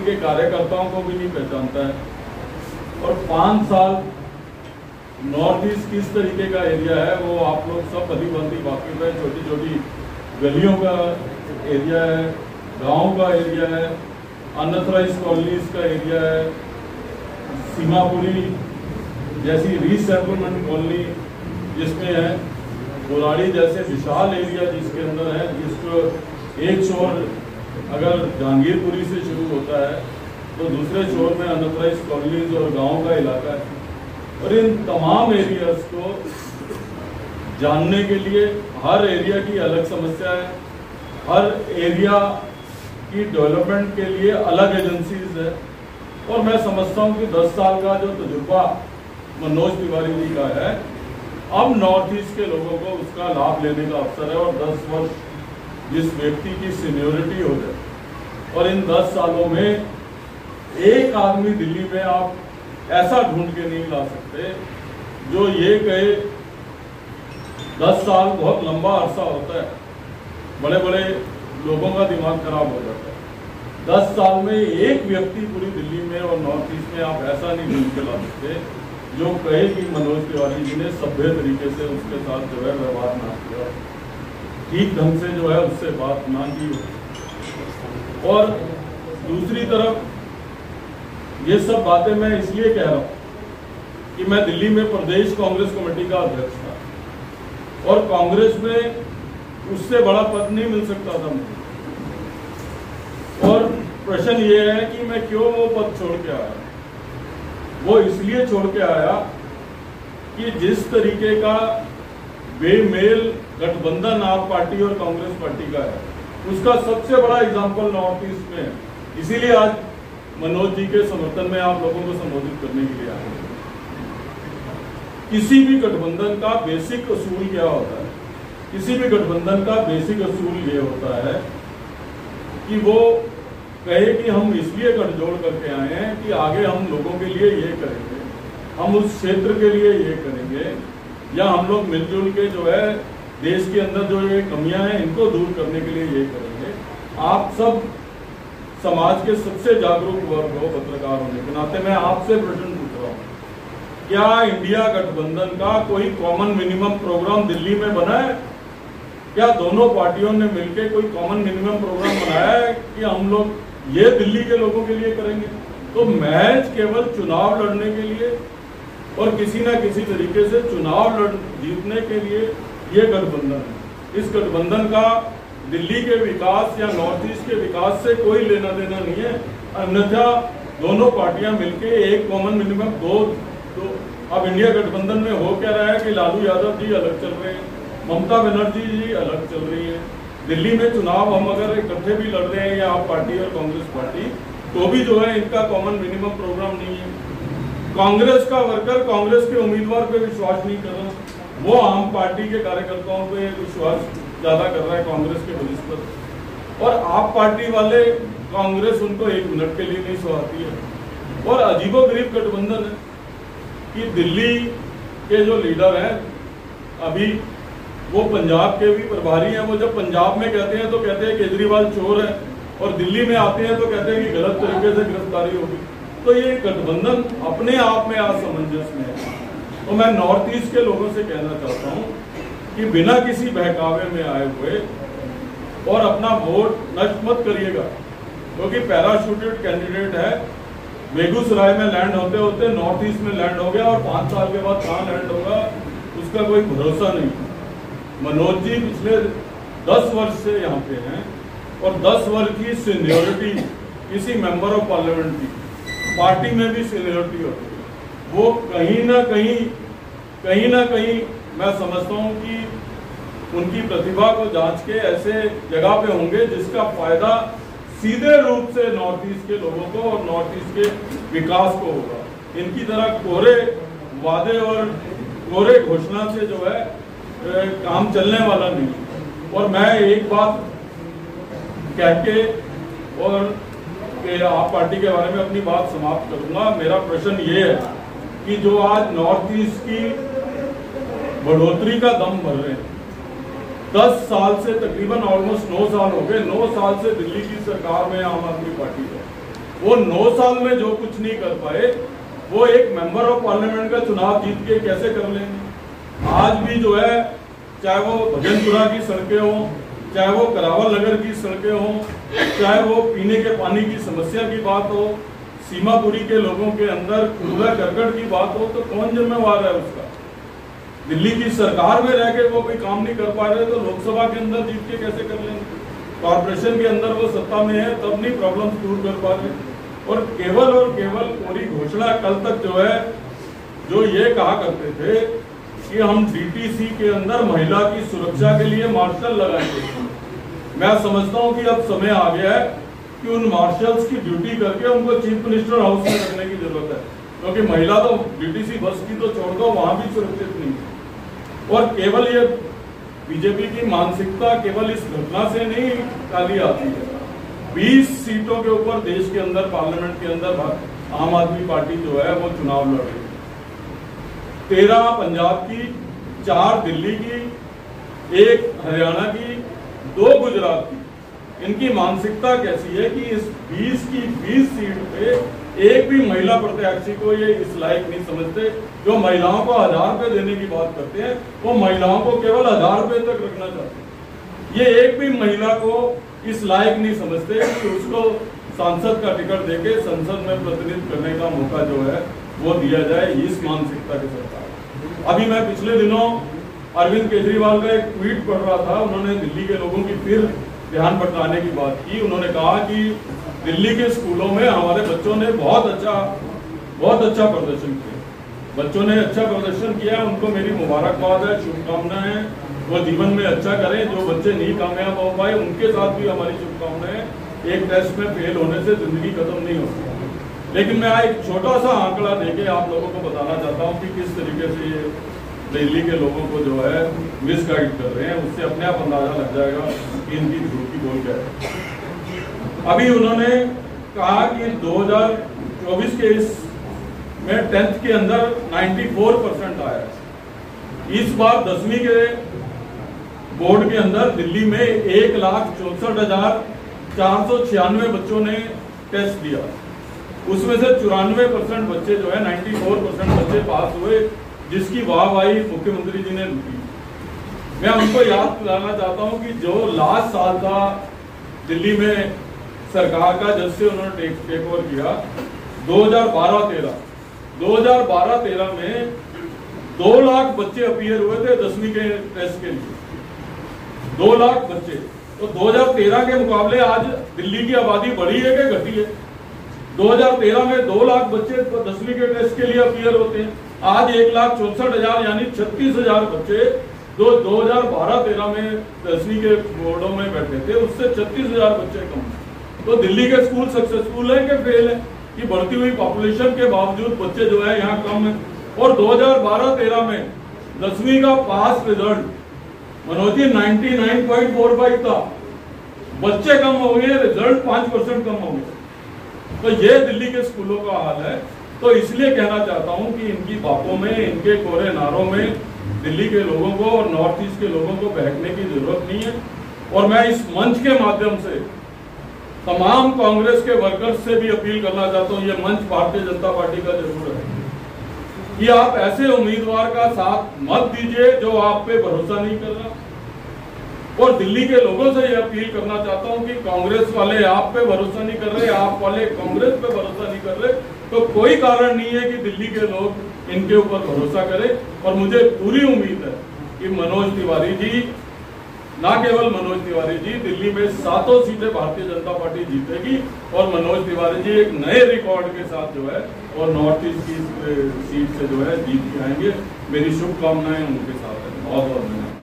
के कार्यकर्ताओं को भी नहीं पहचानता है। और 5 साल नॉर्थ ईस्ट किस तरीके का एरिया है वो आप लोग सब भली भांति वाकिफ है। छोटी छोटी गलियों का एरिया है, गांव का एरिया है, अनऑथराइज्ड कॉलोनीज का एरिया है, सीमापुरी जैसी रीसेटलमेंट कॉलोनी जिसमें है, बुराड़ी जैसे विशाल एरिया जिसके अंदर है, जिसको एक छोर अगर जहांगीरपुरी से शुरू होता है तो दूसरे छोर में अनऑथराइज्ड कॉलोनीज और गांव का इलाका है। और इन तमाम एरियाज को जानने के लिए हर एरिया की अलग समस्या है, हर एरिया की डेवलपमेंट के लिए अलग एजेंसीज है। और मैं समझता हूँ कि 10 साल का जो तजुर्बा मनोज तिवारी जी का है, अब नॉर्थ ईस्ट के लोगों को उसका लाभ लेने का अवसर है। और 10 वर्ष जिस व्यक्ति की सीनियोरिटी हो जाए, और इन 10 सालों में एक आदमी दिल्ली में आप ऐसा ढूंढ के नहीं ला सकते जो ये कहे 10 साल बहुत लंबा अरसा होता है, बड़े बड़े लोगों का दिमाग खराब हो जाता है। 10 साल में एक व्यक्ति पूरी दिल्ली में और नॉर्थ ईस्ट में आप ऐसा नहीं ढूंढ के ला सकते जो कहे कि मनोज तिवारी जी ने सभ्य तरीके से उसके साथ जो है व्यवहार ना किया, ठीक ढंग से जो है उससे बात ना की। और दूसरी तरफ ये सब बातें मैं इसलिए कह रहा हूँ कि मैं दिल्ली में प्रदेश कांग्रेस कमेटी का अध्यक्ष था और कांग्रेस में उससे बड़ा पद नहीं मिल सकता था मुझे। और प्रश्न ये है कि मैं क्यों वो पद छोड़ के आया। वो इसलिए छोड़ के आया कि जिस तरीके का बेमेल गठबंधन आप पार्टी और कांग्रेस पार्टी का है, उसका सबसे बड़ा एग्जाम्पल नॉर्थ ईस्ट में है। इसीलिए आज मनोज जी के समर्थन में आप लोगों को संबोधित करने के लिए आए। किसी भी गठबंधन का बेसिक असूल क्या होता है? किसी भी गठबंधन का बेसिक असूल ये होता है कि वो कहे कि हम इसलिए गठजोड़ करके आए हैं कि आगे हम लोगों के लिए ये करेंगे, हम उस क्षेत्र के लिए ये करेंगे, या हम लोग मिलजुल के जो है देश के अंदर जो ये कमियां हैं इनको दूर करने के लिए ये करेंगे। आप सब समाज के सबसे जागरूक वर्ग हो, पत्रकार होने के नाते मैं आपसे प्रश्न पूछ रहा हूँ, क्या इंडिया गठबंधन का कोई कॉमन मिनिमम प्रोग्राम दिल्ली में बना है? क्या दोनों पार्टियों ने मिलकर कोई कॉमन मिनिमम प्रोग्राम बनाया है कि हम लोग ये दिल्ली के लोगों के लिए करेंगे? तो मैच केवल चुनाव लड़ने के लिए और किसी ना किसी तरीके से चुनाव जीतने के लिए ये गठबंधन है। इस गठबंधन का दिल्ली के विकास या नॉर्थ ईस्ट के विकास से कोई लेना देना नहीं है। अन्यथा दोनों पार्टियां मिलकर एक कॉमन मिनिमम दो अब इंडिया गठबंधन में हो क्या रहा है कि लालू यादव जी अलग चल रहे हैं, ममता बनर्जी जी अलग चल रही है। दिल्ली में चुनाव हम अगर इकट्ठे भी लड़ रहे हैं या आप पार्टी और कांग्रेस पार्टी, तो भी जो है इनका कॉमन मिनिमम प्रोग्राम नहीं है। कांग्रेस का वर्कर कांग्रेस के उम्मीदवार पे विश्वास नहीं कर रहा, वो आम पार्टी के कार्यकर्ताओं पे विश्वास ज्यादा कर रहा है कांग्रेस के वरिष्ठ पर। और आप पार्टी वाले कांग्रेस उनको 1 मिनट के लिए नहीं सुहाती है। और अजीबोगरीब गठबंधन है कि दिल्ली के जो लीडर हैं अभी वो पंजाब के भी प्रभारी हैं। वो जब पंजाब में कहते हैं तो कहते हैं केजरीवाल चोर है, और दिल्ली में आते हैं तो कहते हैं कि गलत तरीके से गिरफ्तारी होगी। तो ये गठबंधन अपने आप में असमंजस में है। तो मैं नॉर्थ ईस्ट के लोगों से कहना चाहता हूँ कि बिना किसी बहकावे में आए हुए और अपना वोट नष्ट मत करिएगा, क्योंकि पैराशूटेड कैंडिडेट है। बेगूसराय में लैंड होते होते नॉर्थ ईस्ट में लैंड हो गया और 5 साल के बाद कहाँ लैंड होगा उसका कोई भरोसा नहीं। मनोज जी पिछले 10 वर्ष से यहाँ पे हैं और 10 वर्ष की सीनियोरिटी किसी मेंबर ऑफ पार्लियामेंट की पार्टी में भी सीनियोरिटी होती है। वो कहीं ना कहीं मैं समझता हूँ कि उनकी प्रतिभा को जांच के ऐसे जगह पे होंगे जिसका फायदा सीधे रूप से नॉर्थ ईस्ट के लोगों को और नॉर्थ ईस्ट के विकास को होगा। इनकी तरह कोरे वादे और कोरे घोषणा से जो है काम चलने वाला नहीं। और मैं एक बात कह के और आप पार्टी के बारे में अपनी बात समाप्त करूंगा। मेरा प्रश्न ये है कि जो आज नॉर्थ ईस्ट की बढ़ोतरी का दम भर रहे हैं, 10 साल से तकरीबन ऑलमोस्ट 9 साल हो गए, 9 साल से दिल्ली की सरकार में आम आदमी पार्टी है। वो 9 साल में जो कुछ नहीं कर पाए वो एक मेंबर ऑफ पार्लियामेंट का चुनाव जीत के कैसे कर लेंगे। आज भी जो है, चाहे वो भजनपुरा की सड़कें हों, चाहे वो करावल नगर की सड़कें हों, चाहे वो पीने के पानी की समस्या की बात हो, सीमापुरी के लोगों के अंदर कूड़ा करकट की बात हो, तो कौन जिम्मेवार है उसका। दिल्ली की सरकार में रह के वो कोई काम नहीं कर पा रहे तो लोकसभा के अंदर जीत के कैसे कर लेंगे। कॉर्पोरेशन के अंदर वो सत्ता में है तब नहीं प्रॉब्लम दूर कर पा रहे। और केवल पूरी घोषणा कल तक जो है, जो ये कहा करते थे कि हम डीटीसी के अंदर महिला की सुरक्षा के लिए मार्शल लगाएंगे। मैं समझता हूं कि अब समय आ गया है कि उन मार्शल्स की ड्यूटी करके उनको चीफ मिनिस्टर हाउस में रखने की जरूरत है, क्योंकि महिला तो डीटीसी बस की तो छोड़ दो, वहां भी सुरक्षित नहीं है। और केवल ये बीजेपी की मानसिकता केवल इस घटना से नहीं खाली आती है। 20 सीटों के ऊपर देश के अंदर, पार्लियामेंट के अंदर आम आदमी पार्टी जो है वो चुनाव लड़ रही है। 13 पंजाब की, 4 दिल्ली की, 1 हरियाणा की, 2 गुजरात की। इनकी मानसिकता कैसी है कि इस 20 की 20 सीट पे एक भी महिला प्रत्याशी को ये इस लायक नहीं समझते। जो महिलाओं को 1000 रुपए देने की बात करते हैं, वो महिलाओं को केवल 1000 रुपए तक रखना चाहते हैं। ये एक भी महिला को इस लायक नहीं समझते कि उसको सांसद का टिकट देके संसद में प्रतिनिधित्व करने का मौका जो है वो दिया जाए। इस मानसिकता की सरकार। अभी मैं पिछले दिनों अरविंद केजरीवाल का एक ट्वीट पढ़ रहा था। उन्होंने दिल्ली के लोगों की फिर ध्यान भटकाने की बात की। उन्होंने कहा कि दिल्ली के स्कूलों में हमारे बच्चों ने बहुत अच्छा प्रदर्शन किया। बच्चों ने अच्छा प्रदर्शन किया, उनको मेरी मुबारकबाद है, शुभकामनाएं हैं। वो जीवन में अच्छा करें। जो बच्चे नहीं कामयाब हो पाए उनके साथ भी हमारी शुभकामनाएं। एक टेस्ट में फेल होने से जिंदगी खत्म नहीं होती। लेकिन मैं एक छोटा सा आंकड़ा देके आप लोगों को बताना चाहता हूँ कि किस तरीके से ये दिल्ली के लोगों को जो है मिसगाइड कर रहे हैं। उससे अपने आप अंदाजा लग जाएगा कि इनकी झूठी बोल क्या है। अभी उन्होंने कहा कि 2024 के इस में 10th के अंदर 94% आया है। इस बार 10वीं के बोर्ड के अंदर दिल्ली में 1,64,496 बच्चों ने टेस्ट दिया। उसमें से 94% बच्चे जो है, 94% बच्चे पास हुए, जिसकी वाहवाही मुख्यमंत्री जी ने दी। मैं उनको याद दिलाना चाहता हूं कि जो लास्ट साल था दिल्ली में सरकार का, जब से उन्होंने टेक ओवर किया, 2012-13 में 2 लाख बच्चे अपीयर हुए थे 10वीं के टेस्ट के लिए। 2 लाख बच्चे। तो 2013 के मुकाबले आज दिल्ली की आबादी बढ़ी है कि घटी है? 2013 में 2 लाख बच्चे 10वीं के टेस्ट के लिए अपीयर होते हैं। आज 1,64,000 यानी 36,000 बच्चे जो 2012-13 में 10वीं के बोर्डों में बैठे थे, उससे 36,000 बच्चे कम। तो दिल्ली के स्कूल सक्सेसफुल है कि फेल है? कि बढ़ती हुई पॉपुलेशन के बावजूद बच्चे जो है यहाँ कम है। और 2012-13 में 10वीं का पास रिजल्ट मनोज जी 99.45 था। बच्चे कम हो गए, रिजल्ट 5% कम हो गए। तो ये दिल्ली के स्कूलों का हाल है। तो इसलिए कहना चाहता हूं कि इनकी बातों में, इनके कोरे नारों में दिल्ली के लोगों को और नॉर्थ ईस्ट के लोगों को बहकने की जरूरत नहीं है। और मैं इस मंच के माध्यम से तमाम कांग्रेस के वर्कर्स से भी अपील करना चाहता हूं, ये मंच भारतीय जनता पार्टी का जरूर है, कि आप ऐसे उम्मीदवार का साथ मत दीजिए जो आप पे भरोसा नहीं कर रहा। और दिल्ली के लोगों से यह अपील करना चाहता हूं कि कांग्रेस वाले आप पे भरोसा नहीं कर रहे, आप वाले कांग्रेस पे भरोसा नहीं कर रहे, तो कोई कारण नहीं है कि दिल्ली के लोग इनके ऊपर भरोसा करें। और मुझे पूरी उम्मीद है कि मनोज तिवारी जी, ना केवल मनोज तिवारी जी, दिल्ली में 7 सीटें भारतीय जनता पार्टी जीतेगी। और मनोज तिवारी जी एक नए रिकॉर्ड के साथ जो है और नॉर्थ ईस्ट की सीट से जो है जीत के आएंगे। मेरी शुभकामनाएं उनके साथ है। बहुत बहुत धन्यवाद।